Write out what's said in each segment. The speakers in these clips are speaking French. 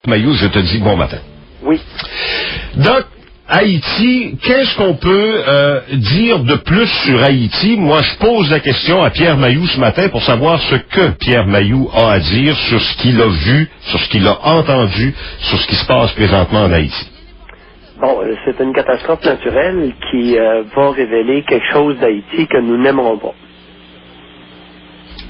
Mailloux, je te dis bon matin. Oui. Donc, Haïti, qu'est-ce qu'on peut dire de plus sur Haïti? Moi, je pose la question à Pierre Mailloux ce matin pour savoir ce que Pierre Mailloux a à dire sur ce qu'il a vu, sur ce qu'il a entendu, sur ce qui se passe présentement en Haïti. Bon, c'est une catastrophe naturelle qui va révéler quelque chose d'Haïti que nous n'aimerons pas.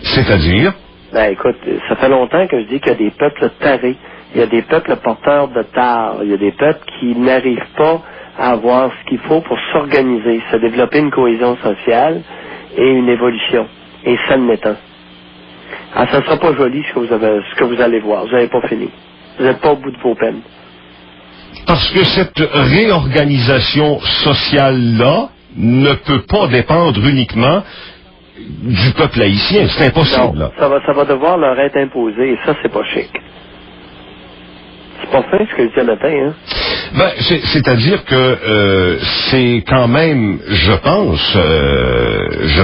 C'est-à-dire? Ben écoute, ça fait longtemps que je dis qu'il y a des peuples tarés, il y a des peuples porteurs de tares, il y a des peuples qui n'arrivent pas à avoir ce qu'il faut pour s'organiser, se développer une cohésion sociale et une évolution. Et ça n'est un. Ah, ça ne sera pas joli ce que vous allez voir. Vous n'avez pas fini. Vous n'êtes pas au bout de vos peines. Parce que cette réorganisation sociale-là ne peut pas dépendre uniquement du peuple haïtien. C'est impossible. Non, ça va devoir leur être imposé, et ça, c'est pas chic. C'est pas fin ce que je dis le matin, hein? Ben, c'est-à-dire que c'est quand même, je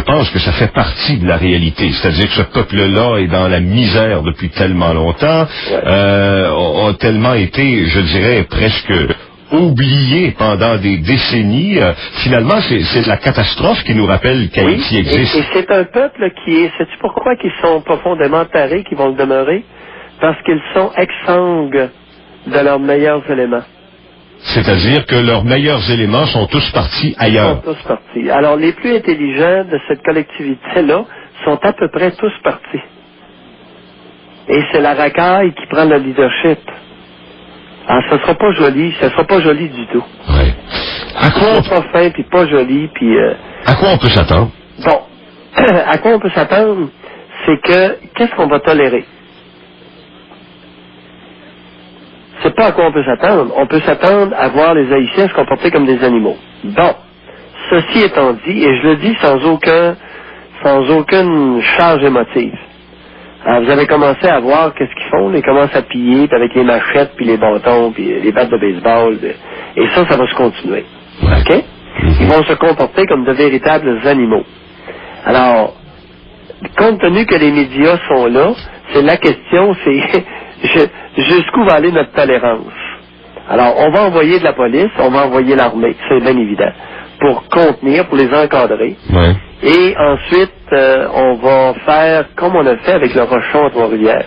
pense que ça fait partie de la réalité. C'est-à-dire que ce peuple-là est dans la misère depuis tellement longtemps, a tellement été, je dirais, presque oublié pendant des décennies. Finalement, c'est la catastrophe qui nous rappelle qu'Haïti existe. Et c'est un peuple qui est... Sais-tu pourquoi qu'ils sont profondément tarés, qu'ils vont le demeurer? Parce qu'ils sont exsangues de leurs meilleurs éléments. C'est-à-dire que leurs meilleurs éléments sont tous partis ailleurs. Ils sont tous partis. Alors, les plus intelligents de cette collectivité-là sont à peu près tous partis. Et c'est la racaille qui prend le leadership. Alors, ça sera pas joli, ça sera pas joli du tout. Oui. À quoi on... pas fin, puis pas joli, puis... À quoi on peut s'attendre? Bon, à quoi on peut s'attendre, c'est que, qu'est-ce qu'on va tolérer? C'est pas à quoi on peut s'attendre. On peut s'attendre à voir les Haïtiens se comporter comme des animaux. Bon, ceci étant dit, et je le dis sans aucune charge émotive. Alors, vous avez commencé à voir qu'est-ce qu'ils font. Ils commencent à piller, puis avec les machettes, puis les bâtons, puis les battes de baseball. Et ça va se continuer. OK? Ils vont se comporter comme de véritables animaux. Alors, compte tenu que les médias sont là, c'est la question, c'est jusqu'où va aller notre tolérance. Alors, on va envoyer de la police, on va envoyer l'armée, c'est bien évident, pour contenir, pour les encadrer. Ouais. Et ensuite, on va faire comme on a fait avec le Rochon à Trois-Rivières.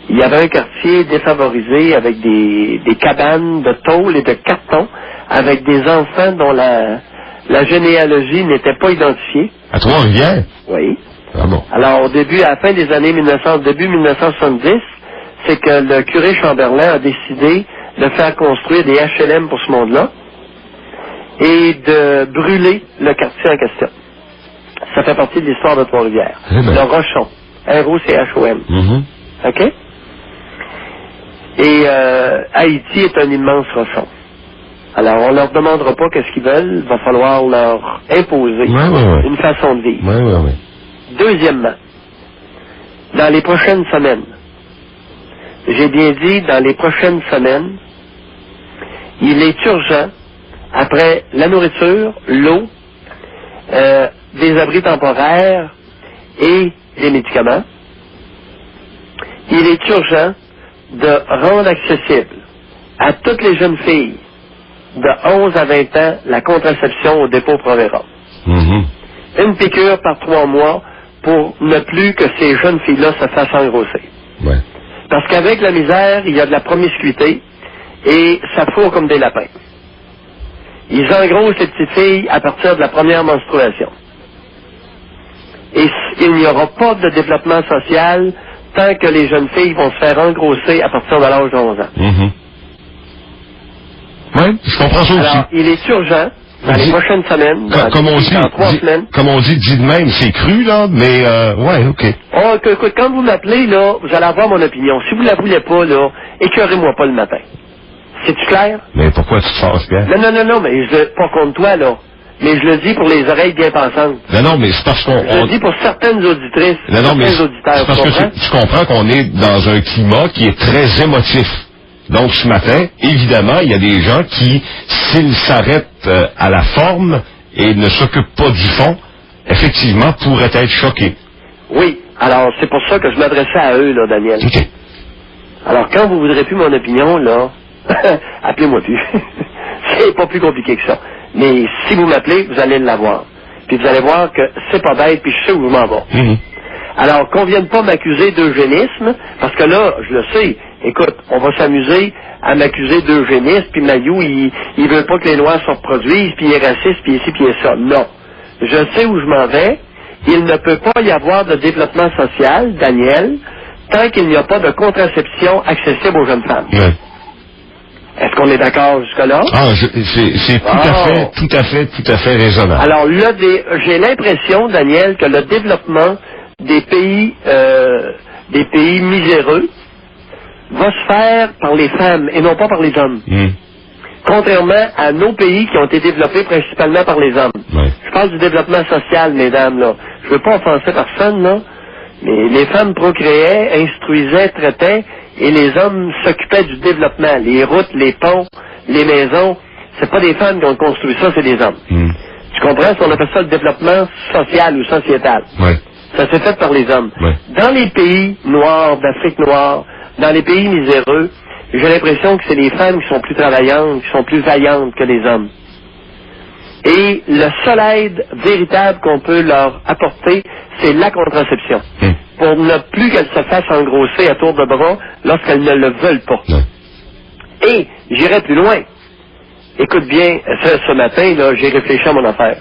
Il y avait un quartier défavorisé avec des cabanes de tôle et de carton, avec des enfants dont la généalogie n'était pas identifiée. À Trois-Rivières? Oui. Ah bon. Alors, à la fin des années 1970, c'est que le curé Chamberlain a décidé de faire construire des HLM pour ce monde-là et de brûler le quartier en question. Ça fait partie de l'histoire de Trois-Rivières. Le Rochon. R-O-C-H-O-N. OK? Et Haïti est un immense rochon. Alors, on leur demandera pas qu'est-ce qu'ils veulent. Il va falloir leur imposer une façon de vivre. Deuxièmement, dans les prochaines semaines, j'ai bien dit, dans les prochaines semaines, il est urgent, après la nourriture, l'eau, des abris temporaires et des médicaments, il est urgent de rendre accessible à toutes les jeunes filles de 11 à 20 ans la contraception au dépôt Provera. Une piqûre par 3 mois pour ne plus que ces jeunes filles-là se fassent engrosser. Ouais. Parce qu'avec la misère, il y a de la promiscuité et ça fourre comme des lapins. Ils engrossent les petites filles à partir de la première menstruation. Et il n'y aura pas de développement social tant que les jeunes filles vont se faire engrosser à partir de l'âge de 11 ans. Oui, je comprends ça aussi. Alors, il est urgent, dans les prochaines semaines, dans 3 semaines. Comme on dit de même, c'est cru, là, mais ouais, OK. Oh, écoute, quand vous m'appelez, là, vous allez avoir mon opinion. Si vous la voulez pas, là, écœurez-moi pas le matin. C'est-tu clair? Mais pourquoi tu te forces, Pierre? Non, mais pas contre toi, là. Mais je le dis pour les oreilles bien pensantes. Non, mais c'est parce qu'on... Je le dis pour certaines auditrices, certains auditeurs. C'est parce que tu comprends qu'on est dans un climat qui est très émotif. Donc, ce matin, évidemment, il y a des gens qui, s'ils s'arrêtent à la forme et ne s'occupent pas du fond, effectivement, pourraient être choqués. Oui. Alors, c'est pour ça que je m'adressais à eux, là, Daniel. OK. Alors, quand vous voudrez plus mon opinion, là, appelez-moi plus. C'est pas plus compliqué que ça. Mais si vous m'appelez, vous allez l'avoir. Puis vous allez voir que c'est pas bête, puis je sais où je m'en vais. Alors, qu'on vienne pas m'accuser d'eugénisme, parce que là, je le sais, écoute, on va s'amuser à m'accuser d'eugénisme, puis Mailloux, il veut pas que les Noirs se reproduisent, puis il est raciste, puis ici, puis il est ça. Non. Je sais où je m'en vais. Il ne peut pas y avoir de développement social, Daniel, tant qu'il n'y a pas de contraception accessible aux jeunes femmes. Ouais. Est-ce qu'on est d'accord jusque-là? Ah, c'est tout à fait raisonnable. Alors, j'ai l'impression, Daniel, que le développement des pays miséreux va se faire par les femmes et non pas par les hommes. Contrairement à nos pays qui ont été développés principalement par les hommes. Ouais. Je parle du développement social, mesdames, là. Je veux pas offenser personne, là. Mais les femmes procréaient, instruisaient, traitaient, et les hommes s'occupaient du développement. Les routes, les ponts, les maisons, c'est pas des femmes qui ont construit ça, c'est des hommes. Tu comprends? On appelle ça le développement social ou sociétal. Ouais. Ça s'est fait par les hommes. Ouais. Dans les pays noirs, d'Afrique noire, dans les pays miséreux, j'ai l'impression que c'est les femmes qui sont plus travaillantes, qui sont plus vaillantes que les hommes. Et le seul aide véritable qu'on peut leur apporter, c'est la contraception. Pour ne plus qu'elles se fassent engrosser à tour de bras lorsqu'elles ne le veulent pas. Et j'irai plus loin. Écoute bien, ce matin, là, j'ai réfléchi à mon affaire.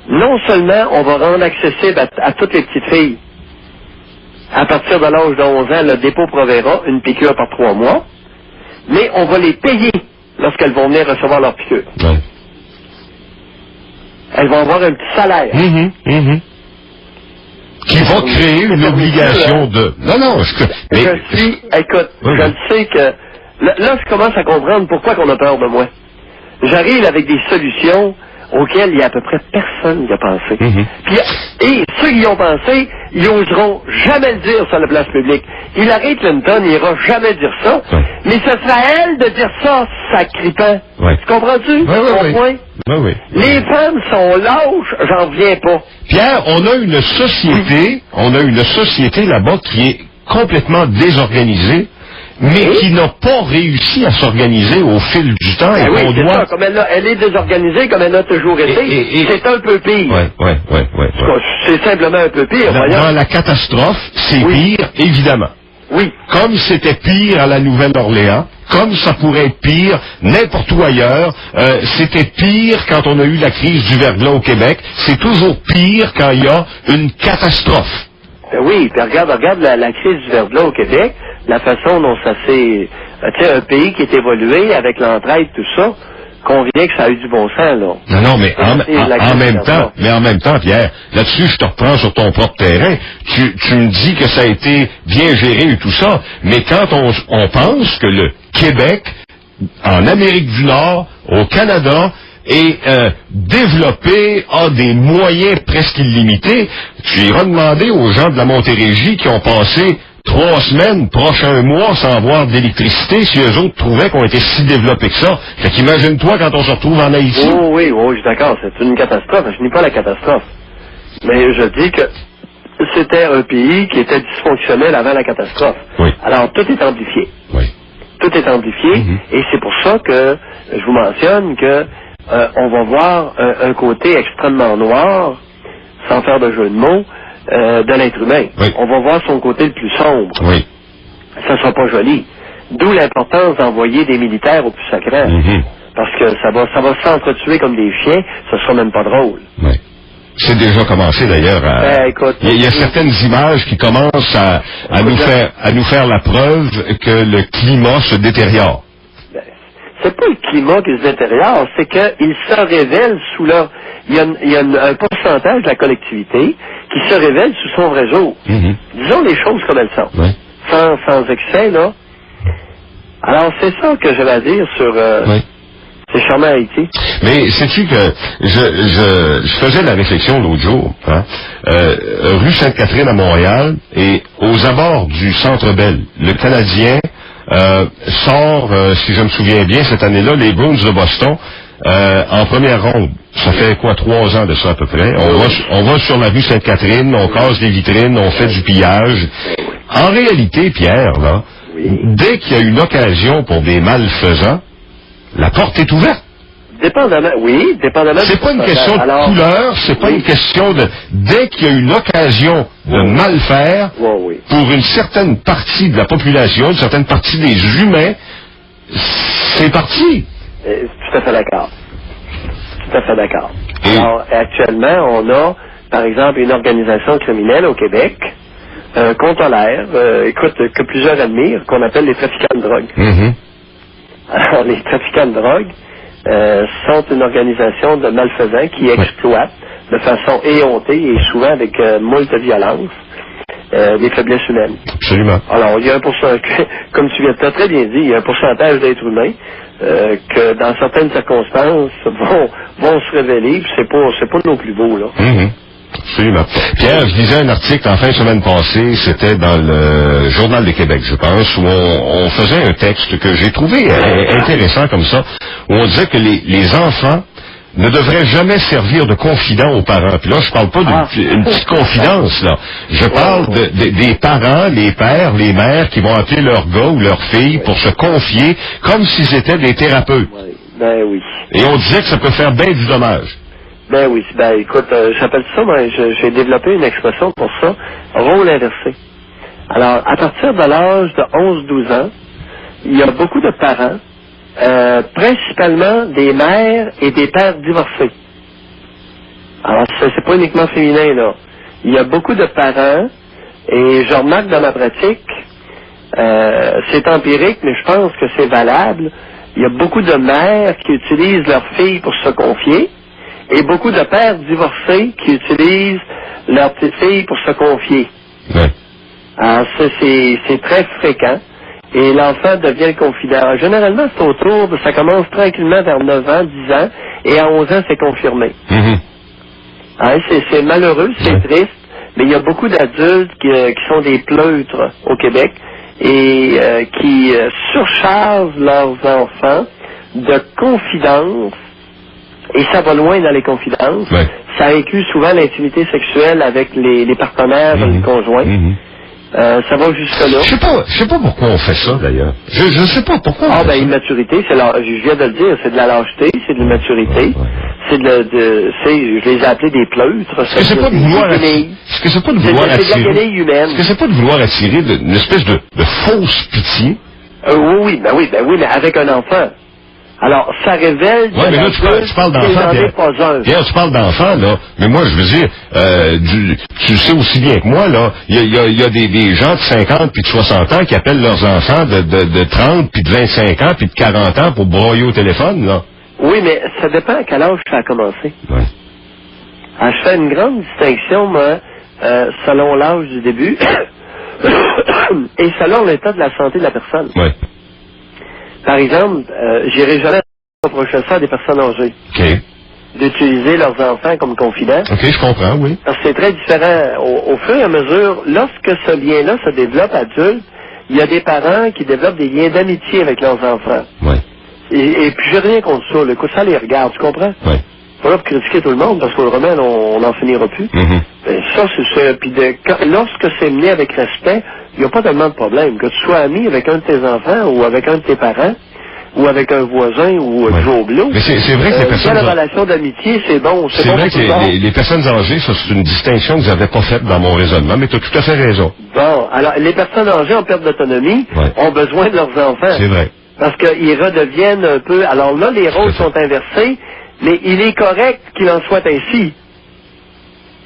Non seulement on va rendre accessible à toutes les petites filles, à partir de l'âge de 11 ans, le dépôt Provera, une piqûre par 3 mois, mais on va les payer lorsqu'elles vont venir recevoir leur piqûre. Ouais. Elles vont avoir un petit salaire. Qui va créer une obligation de... Non, écoute, je le sais que... Là, je commence à comprendre pourquoi qu'on a peur de moi. J'arrive avec des solutions auxquelles il y a à peu près personne qui a pensé. Et ceux qui y ont pensé, ils n'oseront jamais le dire sur la place publique. Hillary Clinton n'ira jamais dire ça, mais ce sera à elle de dire ça, sacripant. Tu comprends-tu? Oui. Les femmes sont lâches, j'en reviens pas. Pierre, on a une société là-bas qui est complètement désorganisée, mais qui n'a pas réussi à s'organiser au fil du temps. Et oui, c'est ça. Comme elle est désorganisée, comme elle a toujours été, c'est un peu pire. C'est simplement un peu pire. Dans la catastrophe, c'est pire, évidemment. Oui. Comme c'était pire à la Nouvelle-Orléans, comme ça pourrait être pire n'importe où ailleurs, c'était pire quand on a eu la crise du verglas au Québec, c'est toujours pire quand il y a une catastrophe. Oui, puis regarde la crise du verglas au Québec, la façon dont ça s'est... Tu sais, un pays qui est évolué avec l'entraide, tout ça, convient que ça a eu du bon sens, là. Non, mais en même temps, Pierre, là-dessus, je te reprends sur ton propre terrain. Tu me dis que ça a été bien géré et tout ça, mais quand on pense que le Québec, en Amérique du Nord, au Canada, est développé, a des moyens presque illimités, tu iras demander aux gens de la Montérégie qui ont passé 3 semaines, proche un mois, sans avoir d'électricité, si eux autres trouvaient qu'on était si développés que ça. Fait qu'imagine-toi quand on se retrouve en Haïti. Oui, je suis d'accord, c'est une catastrophe. Je nie pas la catastrophe. Mais je dis que c'était un pays qui était dysfonctionnel avant la catastrophe. Oui. Alors, tout est amplifié. Oui. Tout est amplifié, et c'est pour ça que je vous mentionne que on va voir un côté extrêmement noir, sans faire de jeu de mots, de l'être humain. Oui. On va voir son côté le plus sombre. Oui. Ça sera pas joli. D'où l'importance d'envoyer des militaires au plus sacré. Parce que ça va s'entretuer comme des chiens, ce sera même pas drôle. Oui. C'est déjà commencé d'ailleurs. Il y a certaines images qui commencent à nous faire la preuve que le climat se détériore. C'est pas le climat qui se détériore, c'est qu'il se révèle sous leur... Il y a un pourcentage de la collectivité qui se révèle sous son vrai jour. Disons les choses comme elles sont. Oui. Sans excès, là. Alors, c'est ça que j'avais à dire sur... C'est charmant Haïti. Mais sais-tu que je faisais la réflexion l'autre jour, rue Sainte-Catherine à Montréal, et aux abords du Centre Bell, le Canadien sort, si je me souviens bien, cette année-là, les Bruins de Boston en première ronde. Ça fait 3 ans de ça à peu près. On va sur la rue Sainte-Catherine, on casse des vitrines, on fait du pillage. En réalité, Pierre, là, dès qu'il y a une occasion pour des malfaisants, la porte est ouverte. Dépendamment. C'est pas une question de couleur, c'est pas une question de... Dès qu'il y a une occasion de mal faire, pour une certaine partie de la population, une certaine partie des humains, c'est parti. Tout à fait d'accord. Alors, actuellement, on a, par exemple, une organisation criminelle au Québec, qu'on tolère, que plusieurs admirent, qu'on appelle les trafiquants de drogue. Mm-hmm. Alors, les trafiquants de drogue sont une organisation de malfaisants qui exploitent de façon éhontée et souvent avec moult violence des faiblesses humaines. Absolument. Alors, il y a un pourcentage, comme tu viens de très bien dit, il y a un pourcentage d'êtres humains que dans certaines circonstances vont se révéler, puis c'est pas non plus beau, là. Mm-hmm. Absolument. Pierre, je lisais un article en fin de semaine passée, c'était dans le Journal de Québec, je pense, où on faisait un texte que j'ai trouvé intéressant comme ça, où on disait que les enfants ne devraient jamais servir de confident aux parents. Puis là, je parle pas d'une petite confidence, là. Je parle des parents, les pères, les mères qui vont appeler leur gars ou leur fille pour se confier comme s'ils étaient des thérapeutes. Ben oui. Et on disait que ça peut faire bien du dommage. Ben oui, écoute, j'appelle ça, j'ai développé une expression pour ça, rôle inversé. Alors, à partir de l'âge de 11-12 ans, il y a beaucoup de parents, principalement des mères et des pères divorcés. Alors, c'est pas uniquement féminin, là. Il y a beaucoup de parents, et je remarque dans ma pratique, c'est empirique, mais je pense que c'est valable, il y a beaucoup de mères qui utilisent leurs filles pour se confier, et beaucoup de pères divorcés qui utilisent leur petite fille pour se confier. Ouais. Alors, c'est très fréquent. Et l'enfant devient le confident. Alors, généralement, c'est autour de... Ça commence tranquillement vers 9 ans, 10 ans, et à 11 ans, c'est confirmé. Mm-hmm. Alors, c'est malheureux, c'est triste, mais il y a beaucoup d'adultes qui sont des pleutres au Québec et qui surchargent leurs enfants de confidences. Et ça va loin dans les confidences. Ouais. Ça inclut souvent l'intimité sexuelle avec les partenaires du conjoint. Mm-hmm. Ça va jusque-là. Je sais pas pourquoi on fait ça, d'ailleurs. Je sais pas pourquoi on fait ça. Immaturité, je viens de le dire, c'est de la lâcheté, c'est de l'immaturité, c'est je les ai appelés des pleutres. Est-ce que c'est pas de vouloir attirer? Est-ce que c'est pas de vouloir attirer? C'est de la guenille humaine. Est-ce que c'est pas de vouloir attirer une espèce de fausse pitié? Oui, mais avec un enfant. Alors, ça révèle... Oui, mais là, tu parles d'enfants, Pierre, tu parles d'enfants, là, mais moi, je veux dire, tu sais aussi bien que moi, là, il y a des gens de 50 puis de 60 ans qui appellent leurs enfants de 30 puis de 25 ans puis de 40 ans pour broyer au téléphone, là. Oui, mais ça dépend à quel âge ça a commencé. Oui. Alors, je fais une grande distinction, moi, selon l'âge du début et selon l'état de la santé de la personne. Oui. Par exemple, j'irai jamais reprocher ça à des personnes âgées. OK. D'utiliser leurs enfants comme confidents. OK, je comprends, oui. Parce que c'est très différent. Au fur et à mesure, lorsque ce lien-là se développe adulte, il y a des parents qui développent des liens d'amitié avec leurs enfants. Oui. Et puis j'ai rien contre ça. Le coup, ça les regarde, tu comprends? Oui. Pas là pour critiquer tout le monde, parce qu'au remède, on n'en finira plus. Mm-hmm. Ça, c'est ça. Puis lorsque c'est mené avec respect, il n'y a pas tellement de problème. Que tu sois ami avec un de tes enfants ou avec un de tes parents, ou avec un voisin ou Joe Blow. Mais c'est vrai que les personnes... la relation d'amitié, c'est bon. C'est bon vrai que les personnes âgées, ça, c'est une distinction que vous n'avez pas faite dans mon raisonnement, mais tu as tout à fait raison. Bon, alors, les personnes âgées en perte d'autonomie ont besoin de leurs enfants. C'est vrai. Parce qu'ils redeviennent un peu... Alors là, les rôles sont inversés, mais il est correct qu'il en soit ainsi.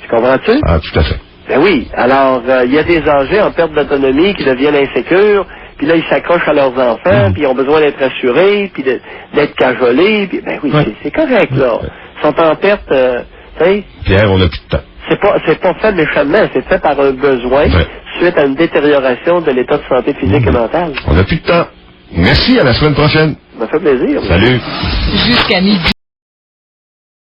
Tu comprends-tu? Ah, tout à fait. Ben oui. Alors, il y a des âgés en perte d'autonomie qui deviennent insécures, puis là, ils s'accrochent à leurs enfants, puis ils ont besoin d'être assurés, puis d'être cajolés, puis ben oui, c'est correct, là. Ils sont en perte, tu sais... Pierre, on n'a plus de temps. C'est pas fait méchamment, c'est fait par un besoin, suite à une détérioration de l'état de santé physique et mentale. On n'a plus de temps. Merci, à la semaine prochaine. Ça m'a fait plaisir. Salut. Jusqu'à midi.